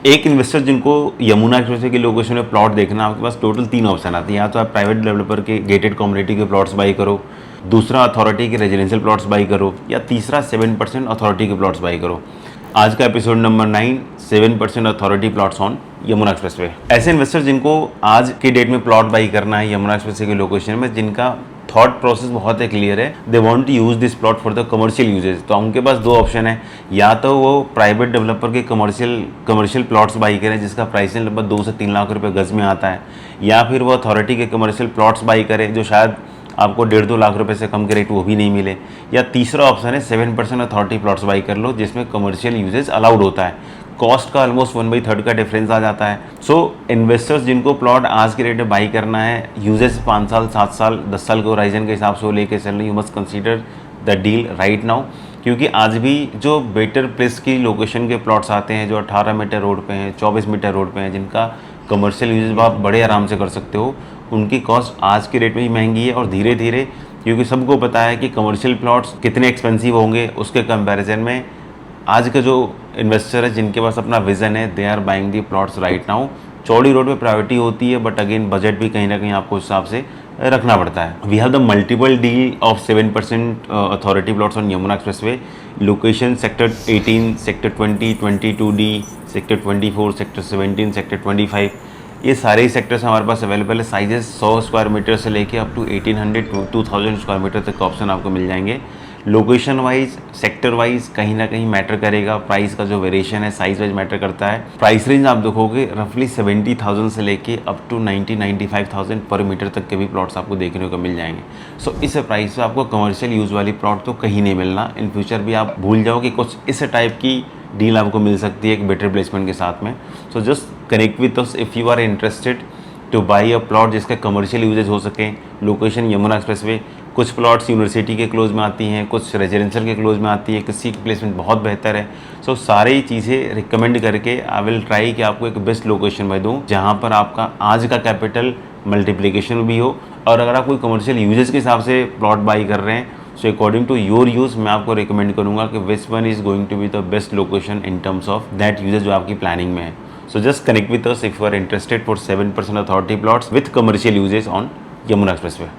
एक इन्वेस्टर जिनको यमुना एक्सप्रेसवे की लोकेशन में प्लॉट देखना, आपके पास टोटल 3 ऑप्शन आती हैं। या तो आप प्राइवेट डेवलपर के गेटेड कम्युनिटी के प्लॉट्स बाई करो, दूसरा अथॉरिटी के रेजिडेंशियल प्लॉट्स बाई करो, या तीसरा 7% अथॉरिटी के प्लॉट्स बाई करो। आज का episode number 9, 7% authority plots on Yamuna expressway. ऐसे इन्वेस्टर जिनको आज के डेट में प्लॉट बाई करना है यमुना एक्सप्रेसवे की लोकेशन में, जिनका थॉट प्रोसेस बहुत ही क्लियर है, they want to use this plot for the commercial usages, तो उनके पास 2 ऑप्शन है। या तो वो प्राइवेट डेवलपर के कमर्शियल प्लॉट्स बाई करें जिसका प्राइसिंग लगभग 2 से 3 लाख रुपए गज में आता है, या फिर वो अथॉरिटी के कमर्शियल प्लॉट्स बाई करें जो शायद आपको 1.5-2 लाख रुपए से कम के रेट वो भी नहीं मिले। या तीसरा ऑप्शन है 7% अथॉरिटी प्लॉट्स बाई कर लो जिसमें कमर्शियल यूजेज अलाउड होता है। कॉस्ट का ऑलमोस्ट 1/3 का डिफरेंस आ जाता है। सो इन्वेस्टर्स जिनको प्लॉट आज के रेट में बाई करना है, यूजेज 5 साल, 7 साल, 10 साल के होराइजन के हिसाब से वो लेके चल रहे, you must consider the deal right now. क्योंकि आज भी जो बेटर प्लेस की लोकेशन के प्लॉट्स आते हैं जो 18 मीटर रोड पे हैं, 24 मीटर रोड पे हैं, जिनका कमर्शियल यूजेज आप बड़े आराम से कर सकते हो, उनकी कॉस्ट आज के रेट में भी महंगी है। और धीरे धीरे, क्योंकि सबको पता है कि कमर्शियल प्लॉट्स कितने एक्सपेंसिव होंगे, उसके कंपैरिजन में आज के जो इन्वेस्टर है जिनके पास अपना विजन है, they are buying the plots right now. चौड़ी रोड पे प्रायोरिटी होती है, बट अगेन बजट भी कहीं ना कहीं आपको हिसाब से रखना पड़ता है। We have the multiple deal of 7% authority plots on Yamuna expressway. Location sector 18, sector 20, 22D, sector 24, sector 17, sector 25, ये सारे ही सेक्टर्स हमारे पास अवेलेबल है। साइजेस 100 स्क्वायर मीटर से लेके up to 1800 to 2000 square metre तक का ऑप्शन आपको मिल जाएंगे। लोकेशन वाइज, सेक्टर वाइज कहीं ना कहीं मैटर करेगा। प्राइस का जो वेरिएशन है साइज वाइज मैटर करता है। प्राइस रेंज आप देखोगे रफली 70,000 से लेके अप टू 90-95,000 पर मीटर तक के भी प्लॉट्स आपको देखने को मिल जाएंगे। सो इस प्राइस पे आपको कमर्शियल यूज़ वाली प्लॉट तो कहीं नहीं मिलना। इन फ्यूचर भी आप भूल जाओ कि कुछ इस टाइप की डील आपको मिल सकती है एक बेटर प्लेसमेंट के साथ में। So just connect with us if you are interested to buy a plot जिसका कमर्शियल यूजेज हो सके। Location Yamuna expressway. कुछ प्लॉट्स यूनिवर्सिटी के क्लोज में आती हैं, कुछ रेजिडेंशियल के क्लोज में आती है, किसी की प्लेसमेंट बहुत बेहतर है। सो सारी चीज़ें रिकमेंड करके आई विल ट्राई कि आपको एक बेस्ट लोकेशन में दूँ जहाँ पर आपका आज का कैपिटल मल्टीप्लिकेशन भी हो। और अगर आप कोई कमर्शियल यूजेज के हिसाब से प्लॉट बाई कर रहे हैं, so according to your use मैं आपको रिकमेंड करूँगा कि which one is going to be the best location in terms of that usages जो आपकी प्लानिंग में है। So just connect with us if you are interested for 7% authority plots with commercial uses on Yamuna Expressway.